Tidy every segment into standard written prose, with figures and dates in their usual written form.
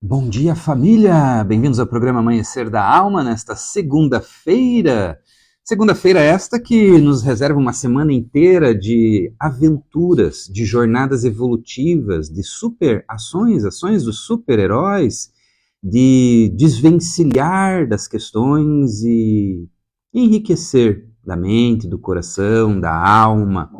Bom dia, família! Bem-vindos ao programa Amanhecer da Alma nesta segunda-feira. Segunda-feira esta que nos reserva uma semana inteira de aventuras, de jornadas evolutivas, de ações dos super-heróis, de desvencilhar das questões e enriquecer da mente, do coração, da alma.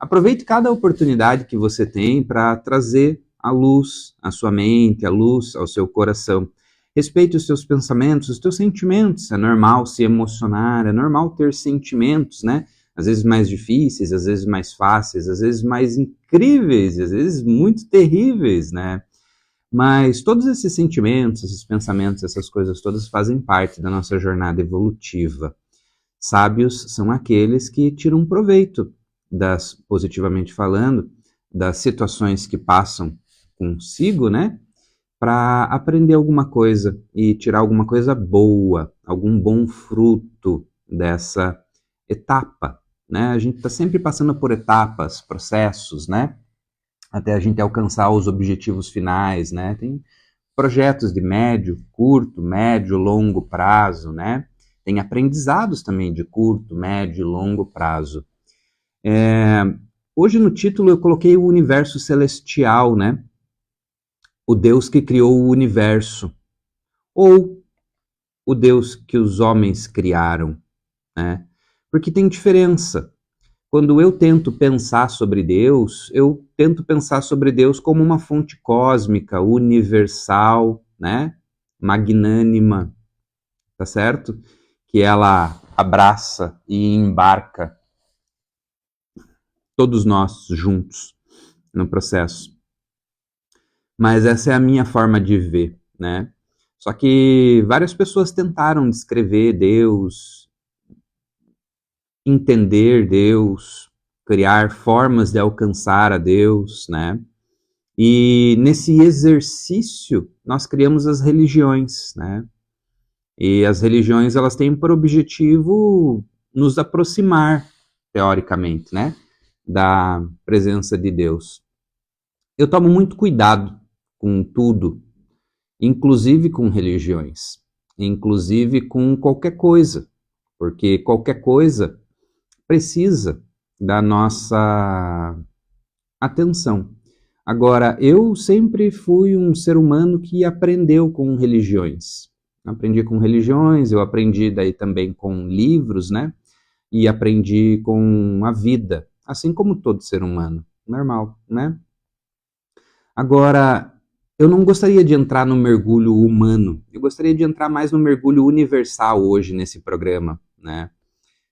Aproveite cada oportunidade que você tem para trazer a luz à sua mente, a luz ao seu coração. Respeite os seus pensamentos, os seus sentimentos. É normal se emocionar, é normal ter sentimentos, né? Às vezes mais difíceis, às vezes mais fáceis, às vezes mais incríveis, às vezes muito terríveis, né? Mas todos esses sentimentos, esses pensamentos, essas coisas todas fazem parte da nossa jornada evolutiva. Sábios são aqueles que tiram proveito positivamente falando, das situações que passam consigo, né? Para aprender alguma coisa e tirar alguma coisa boa, algum bom fruto dessa etapa, né? A gente está sempre passando por etapas, processos, né? Até a gente alcançar os objetivos finais, né? Tem projetos de médio, curto, médio, longo prazo, né? Tem aprendizados também de curto, médio e longo prazo. Hoje no título eu coloquei o universo celestial, né? O Deus que criou o universo, ou o Deus que os homens criaram, né? Porque tem diferença. Quando eu tento pensar sobre Deus, eu tento pensar sobre Deus como uma fonte cósmica, universal, né? Magnânima, tá certo? Que ela abraça e embarca todos nós juntos no processo. Mas essa é a minha forma de ver, né? Só que várias pessoas tentaram descrever Deus, entender Deus, criar formas de alcançar a Deus, né? E nesse exercício nós criamos as religiões, né? E as religiões elas têm por objetivo nos aproximar, teoricamente, né? Da presença de Deus. Eu tomo muito cuidado com tudo, inclusive com religiões, inclusive com qualquer coisa, porque qualquer coisa precisa da nossa atenção. Agora, eu sempre fui um ser humano que aprendeu com religiões. Aprendi com religiões, eu aprendi daí também com livros, né? E aprendi com a vida, assim como todo ser humano, normal, né? Agora, eu não gostaria de entrar no mergulho humano, eu gostaria de entrar mais no mergulho universal hoje nesse programa, né?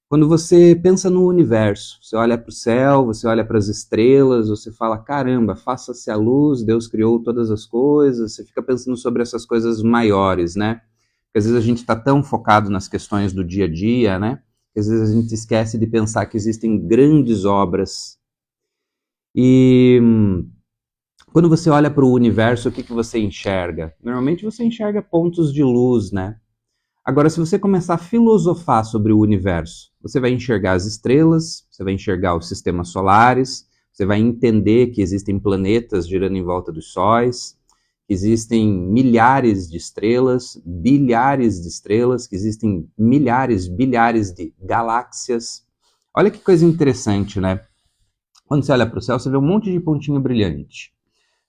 Quando você pensa no universo, você olha para o céu, você olha para as estrelas, você fala, caramba, faça-se a luz, Deus criou todas as coisas, você fica pensando sobre essas coisas maiores, né? Porque às vezes a gente está tão focado nas questões do dia a dia, né? Que às vezes a gente esquece de pensar que existem grandes obras. E quando você olha para o universo, o que você enxerga? Normalmente você enxerga pontos de luz, né? Agora, se você começar a filosofar sobre o universo, você vai enxergar as estrelas, você vai enxergar os sistemas solares, você vai entender que existem planetas girando em volta dos sóis, que existem milhares de estrelas, bilhares de estrelas, que existem milhares, bilhares de galáxias. Olha que coisa interessante, né? Quando você olha para o céu, você vê um monte de pontinho brilhante.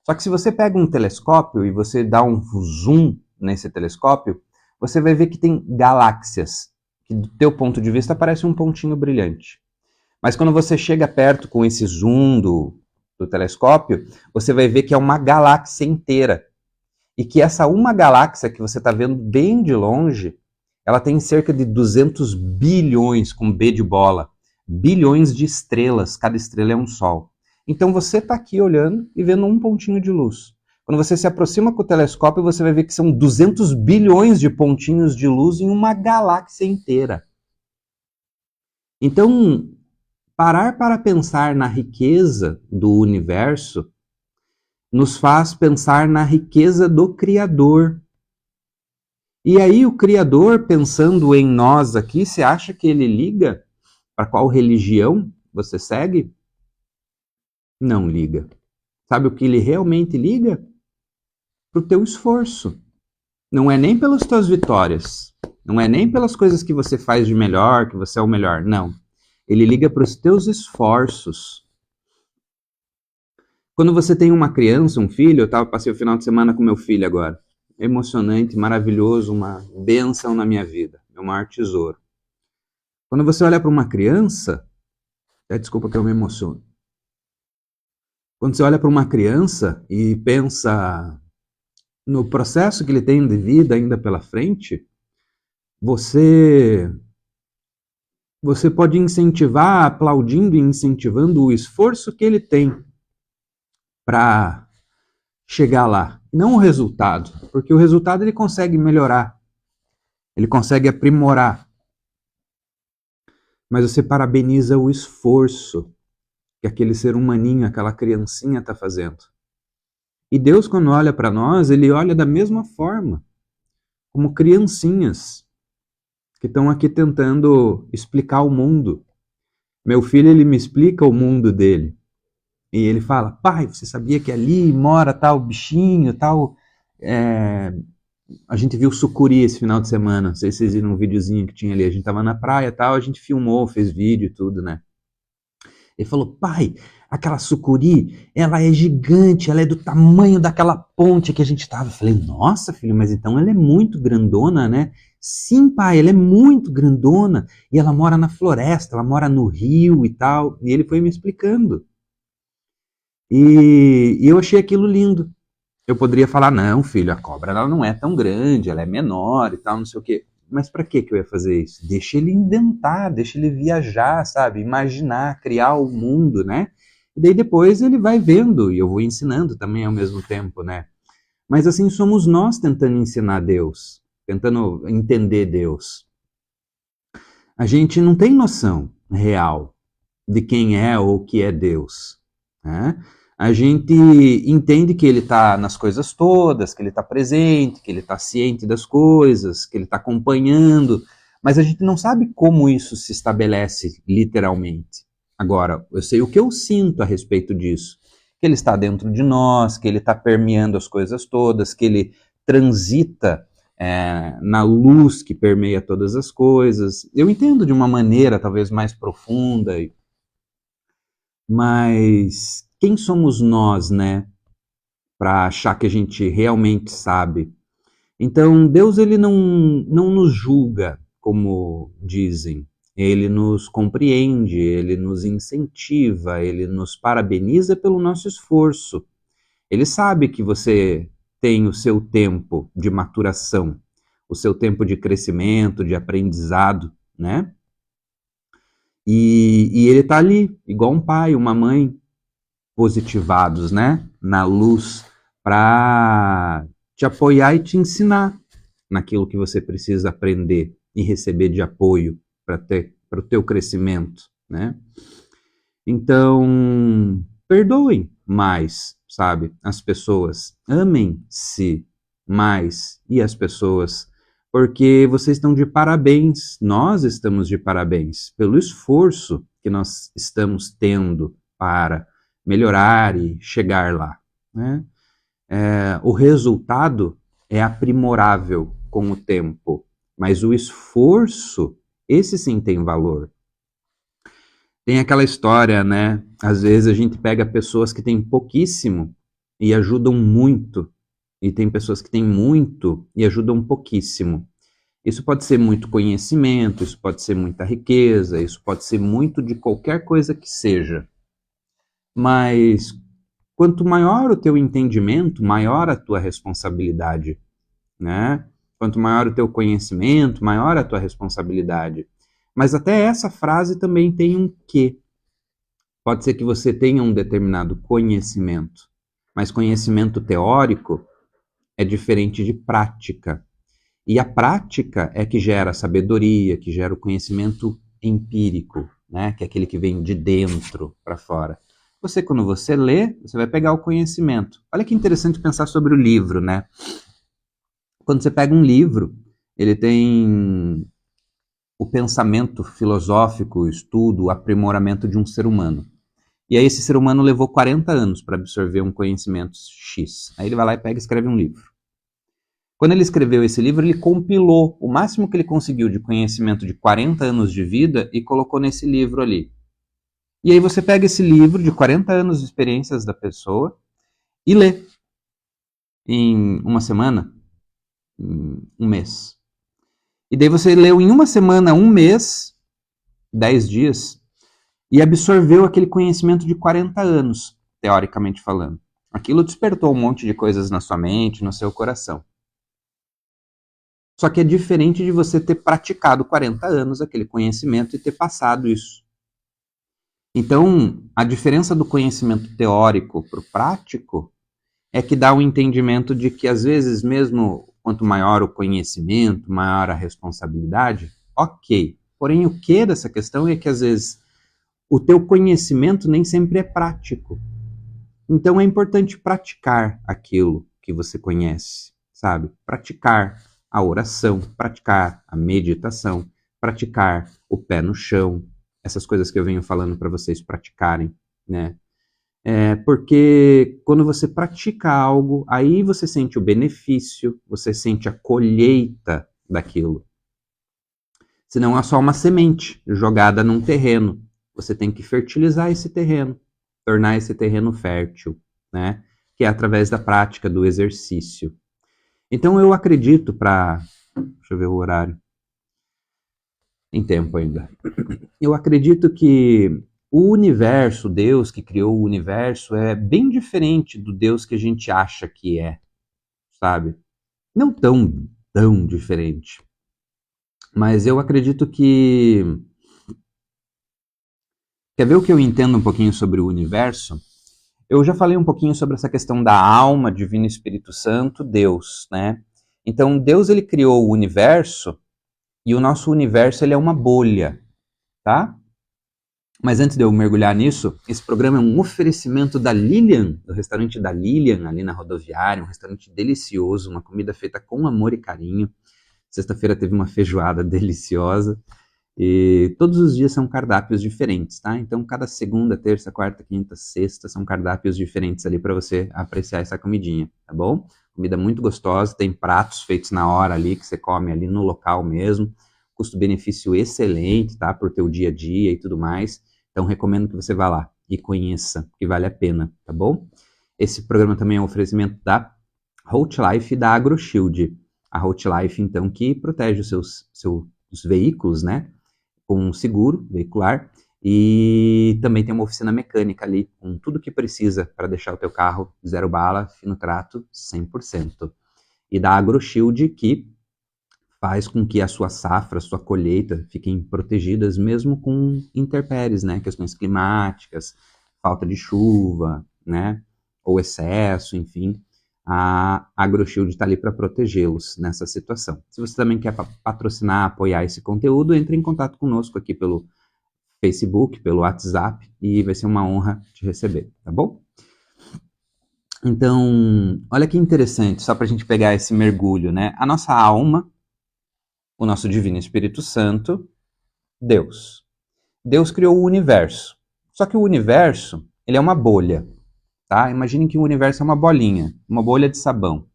Só que se você pega um telescópio e você dá um zoom nesse telescópio, você vai ver que tem galáxias, que do teu ponto de vista parece um pontinho brilhante. Mas quando você chega perto com esse zoom do telescópio, você vai ver que é uma galáxia inteira. E que essa uma galáxia que você está vendo bem de longe, ela tem cerca de 200 bilhões, com B de bola, bilhões de estrelas, cada estrela é um sol. Então você está aqui olhando e vendo um pontinho de luz. Quando você se aproxima com o telescópio, você vai ver que são 200 bilhões de pontinhos de luz em uma galáxia inteira. Então, parar para pensar na riqueza do universo nos faz pensar na riqueza do Criador. E aí o Criador, pensando em nós aqui, você acha que ele liga para qual religião você segue? Não liga. Sabe o que ele realmente liga? para o teu esforço. Não é nem pelas tuas vitórias, não é nem pelas coisas que você faz de melhor, que você é o melhor, não. Ele liga para os teus esforços. Quando você tem uma criança, um filho, passei o final de semana com meu filho agora. Emocionante, maravilhoso, uma bênção na minha vida, meu maior tesouro. Quando você olha para uma criança, desculpa que eu me emociono. Quando você olha para uma criança e pensa no processo que ele tem de vida ainda pela frente, você pode incentivar, aplaudindo e incentivando o esforço que ele tem para chegar lá. Não o resultado, porque o resultado ele consegue melhorar, ele consegue aprimorar. Mas você parabeniza o esforço que aquele ser humaninho, aquela criancinha está fazendo. E Deus, quando olha para nós, ele olha da mesma forma, como criancinhas que estão aqui tentando explicar o mundo. Meu filho, ele me explica o mundo dele. E ele fala, pai, você sabia que ali mora tal bichinho, tal... A gente viu sucuri esse final de semana, não sei se vocês viram um videozinho que tinha ali, a gente tava na praia e tal, a gente filmou, fez vídeo e tudo, né? Ele falou, pai, aquela sucuri, ela é gigante, ela é do tamanho daquela ponte que a gente tava. Eu falei, nossa, filho, mas então ela é muito grandona, né? Sim, pai, ela é muito grandona, e ela mora na floresta, ela mora no rio e tal, e ele foi me explicando. E eu achei aquilo lindo. Eu poderia falar, não, filho, a cobra ela não é tão grande, ela é menor e tal, não sei o quê. Mas para que eu ia fazer isso? Deixa ele inventar, deixa ele viajar, sabe? Imaginar, criar o mundo, né? E daí depois ele vai vendo, e eu vou ensinando também ao mesmo tempo, né? Mas assim somos nós tentando ensinar Deus, tentando entender Deus. A gente não tem noção real de quem é ou o que é Deus, né? A gente entende que ele está nas coisas todas, que ele está presente, que ele está ciente das coisas, que ele está acompanhando, mas a gente não sabe como isso se estabelece literalmente. Agora, eu sei o que eu sinto a respeito disso, que ele está dentro de nós, que ele está permeando as coisas todas, que ele transita na luz que permeia todas as coisas. Eu entendo de uma maneira talvez mais profunda, mas quem somos nós, né, para achar que a gente realmente sabe? Então, Deus ele não nos julga, como dizem. Ele nos compreende, ele nos incentiva, ele nos parabeniza pelo nosso esforço. Ele sabe que você tem o seu tempo de maturação, o seu tempo de crescimento, de aprendizado, né? E ele está ali, igual um pai, uma mãe, positivados, né, na luz, para te apoiar e te ensinar naquilo que você precisa aprender e receber de apoio para o teu crescimento, né? Então, perdoem mais, sabe, as pessoas, amem-se mais e as pessoas, porque vocês estão de parabéns, nós estamos de parabéns pelo esforço que nós estamos tendo para melhorar e chegar lá, né? O resultado é aprimorável com o tempo, mas o esforço, esse sim tem valor. Tem aquela história, né? Às vezes a gente pega pessoas que têm pouquíssimo e ajudam muito, e tem pessoas que têm muito e ajudam pouquíssimo. Isso pode ser muito conhecimento, isso pode ser muita riqueza, isso pode ser muito de qualquer coisa que seja. Mas quanto maior o teu entendimento, maior a tua responsabilidade, né? Quanto maior o teu conhecimento, maior a tua responsabilidade. Mas até essa frase também tem um quê. Pode ser que você tenha um determinado conhecimento, mas conhecimento teórico é diferente de prática. E a prática é que gera sabedoria, que gera o conhecimento empírico, né? Que é aquele que vem de dentro para fora. Você, quando você lê, você vai pegar o conhecimento. Olha que interessante pensar sobre o livro, né? Quando você pega um livro, ele tem o pensamento filosófico, o estudo, o aprimoramento de um ser humano. E aí esse ser humano levou 40 anos para absorver um conhecimento X. Aí ele vai lá e pega e escreve um livro. Quando ele escreveu esse livro, ele compilou o máximo que ele conseguiu de conhecimento de 40 anos de vida e colocou nesse livro ali. E aí você pega esse livro de 40 anos de experiências da pessoa e lê em uma semana, em um mês. E daí você leu em uma semana, um mês, 10 dias, e absorveu aquele conhecimento de 40 anos, teoricamente falando. Aquilo despertou um monte de coisas na sua mente, no seu coração. Só que é diferente de você ter praticado 40 anos aquele conhecimento e ter passado isso. Então, a diferença do conhecimento teórico para o prático é que dá um entendimento de que, às vezes, mesmo quanto maior o conhecimento, maior a responsabilidade, ok. Porém, o que dessa questão é que, às vezes, o teu conhecimento nem sempre é prático. Então, é importante praticar aquilo que você conhece, sabe? Praticar a oração, praticar a meditação, praticar o pé no chão, essas coisas que eu venho falando para vocês praticarem, né? Porque quando você pratica algo, aí você sente o benefício, você sente a colheita daquilo. Senão é só uma semente jogada num terreno. Você tem que fertilizar esse terreno, tornar esse terreno fértil, né? Que é através da prática, do exercício. Então eu acredito deixa eu ver o horário. Tem tempo ainda. Eu acredito que o universo, Deus que criou o universo, é bem diferente do Deus que a gente acha que é, sabe? Não tão diferente. Mas eu acredito que... Quer ver o que eu entendo um pouquinho sobre o universo? Eu já falei um pouquinho sobre essa questão da alma, Divino Espírito Santo, Deus, né? Então, Deus, ele criou o universo, e o nosso universo, ele é uma bolha, tá? Mas antes de eu mergulhar nisso, esse programa é um oferecimento da Lilian, do restaurante da Lilian, ali na rodoviária, um restaurante delicioso, uma comida feita com amor e carinho. Sexta-feira teve uma feijoada deliciosa, e todos os dias são cardápios diferentes, tá? Então, cada segunda, terça, quarta, quinta, sexta são cardápios diferentes ali para você apreciar essa comidinha, tá bom? Comida muito gostosa, tem pratos feitos na hora ali, que você come ali no local mesmo. Custo-benefício excelente, tá? Pro teu dia a dia e tudo mais. Então, recomendo que você vá lá e conheça, que vale a pena, tá bom? Esse programa também é um oferecimento da Hotlife e da AgroShield. A Hotlife, então, que protege os seus veículos, né? Com um seguro veicular, e também tem uma oficina mecânica ali, com tudo que precisa para deixar o teu carro zero bala, fino trato, 100%. E da AgroShield, que faz com que a sua safra, a sua colheita fiquem protegidas mesmo com intempéries, né? Questões climáticas, falta de chuva, né? Ou excesso, enfim. A AgroShield está ali para protegê-los nessa situação. Se você também quer patrocinar, apoiar esse conteúdo, entre em contato conosco aqui pelo Facebook, pelo WhatsApp, e vai ser uma honra te receber, tá bom? Então, olha que interessante, só para a gente pegar esse mergulho, né? A nossa alma, o nosso Divino Espírito Santo, Deus. Deus criou o universo. Só que o universo, ele é uma bolha, tá? Imaginem que o universo é uma bolinha, uma bolha de sabão.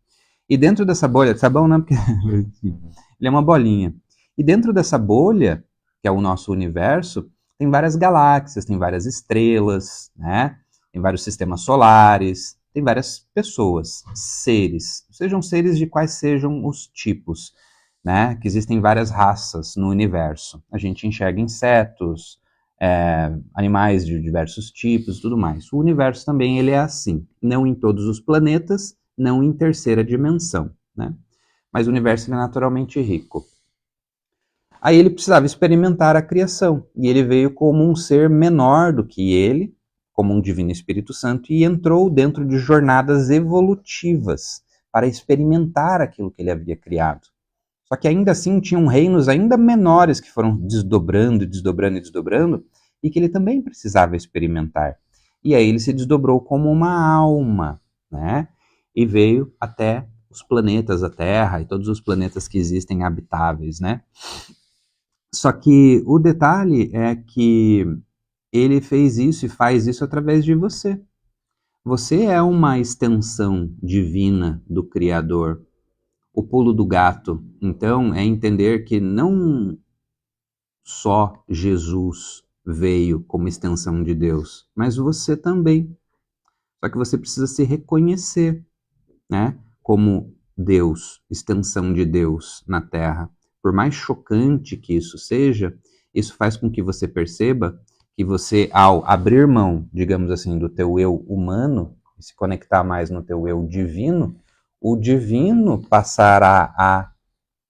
E dentro dessa bolha, de sabão não, porque ele é uma bolinha. E dentro dessa bolha, que é o nosso universo, tem várias galáxias, tem várias estrelas, né? Tem vários sistemas solares, tem várias pessoas, seres, sejam seres de quais sejam os tipos, né? Que existem várias raças no universo. A gente enxerga insetos, animais de diversos tipos e tudo mais. O universo também ele é assim, não em todos os planetas, não em terceira dimensão, né? Mas o universo é naturalmente rico. Aí ele precisava experimentar a criação, e ele veio como um ser menor do que ele, como um Divino Espírito Santo, e entrou dentro de jornadas evolutivas para experimentar aquilo que ele havia criado. Só que ainda assim tinham reinos ainda menores que foram desdobrando, desdobrando e desdobrando, e que ele também precisava experimentar. E aí ele se desdobrou como uma alma, né? E veio até os planetas, a Terra e todos os planetas que existem habitáveis, né? Só que o detalhe é que Ele fez isso e faz isso através de você. Você é uma extensão divina do Criador. O pulo do gato, então, é entender que não só Jesus veio como extensão de Deus, mas você também. Só que você precisa se reconhecer, né, como Deus, extensão de Deus na Terra. Por mais chocante que isso seja, isso faz com que você perceba que você, ao abrir mão, digamos assim, do teu eu humano e se conectar mais no teu eu divino, o divino passará a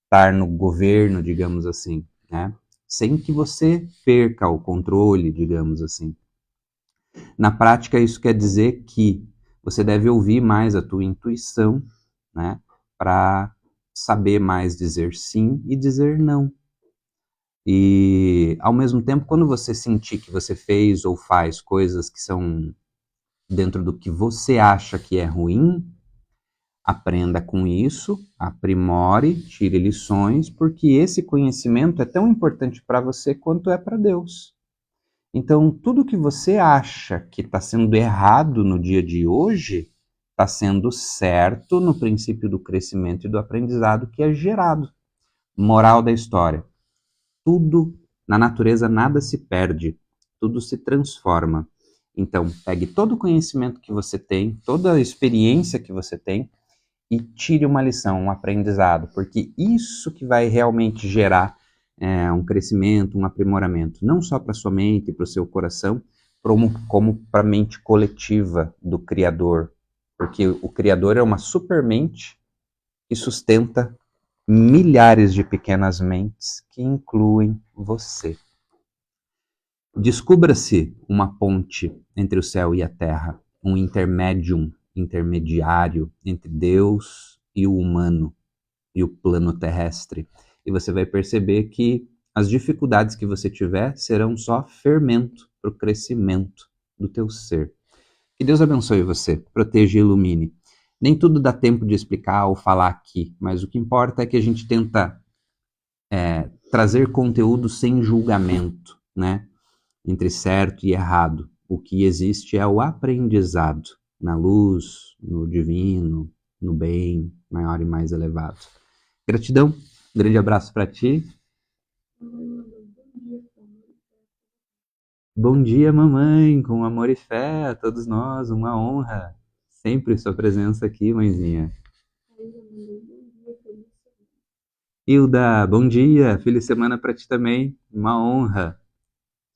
estar no governo, digamos assim, né? Sem que você perca o controle, digamos assim. Na prática, isso quer dizer que você deve ouvir mais a tua intuição, né, para saber mais dizer sim e dizer não. E, ao mesmo tempo, quando você sentir que você fez ou faz coisas que são dentro do que você acha que é ruim, aprenda com isso, aprimore, tire lições, porque esse conhecimento é tão importante para você quanto é para Deus. Então, tudo que você acha que está sendo errado no dia de hoje, está sendo certo no princípio do crescimento e do aprendizado que é gerado. Moral da história: tudo na natureza, nada se perde, tudo se transforma. Então, pegue todo o conhecimento que você tem, toda a experiência que você tem e tire uma lição, um aprendizado, porque isso que vai realmente gerar um crescimento, um aprimoramento, não só para sua mente e para o seu coração, como para a mente coletiva do Criador, porque o Criador é uma supermente que sustenta milhares de pequenas mentes que incluem você. Descubra-se uma ponte entre o céu e a terra, um intermediário entre Deus e o humano e o plano terrestre. E você vai perceber que as dificuldades que você tiver serão só fermento para o crescimento do teu ser. Que Deus abençoe você, proteja e ilumine. Nem tudo dá tempo de explicar ou falar aqui, mas o que importa é que a gente tenta trazer conteúdo sem julgamento, né? Entre certo e errado. O que existe é o aprendizado na luz, no divino, no bem maior e mais elevado. Gratidão, um grande abraço para ti. Bom dia, mamãe, com amor e fé a todos nós, uma honra. Sempre sua presença aqui, mãezinha. Hilda, bom dia, feliz semana para ti também, uma honra.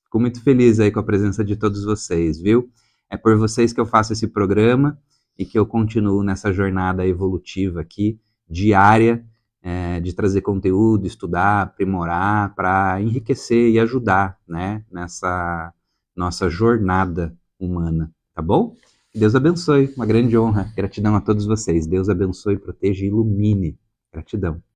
Fico muito feliz aí com a presença de todos vocês, viu? É por vocês que eu faço esse programa e que eu continuo nessa jornada evolutiva aqui, diária, de trazer conteúdo, estudar, aprimorar, para enriquecer e ajudar, né, nessa nossa jornada humana, tá bom? Que Deus abençoe, uma grande honra. Gratidão a todos vocês. Deus abençoe, proteja e ilumine. Gratidão.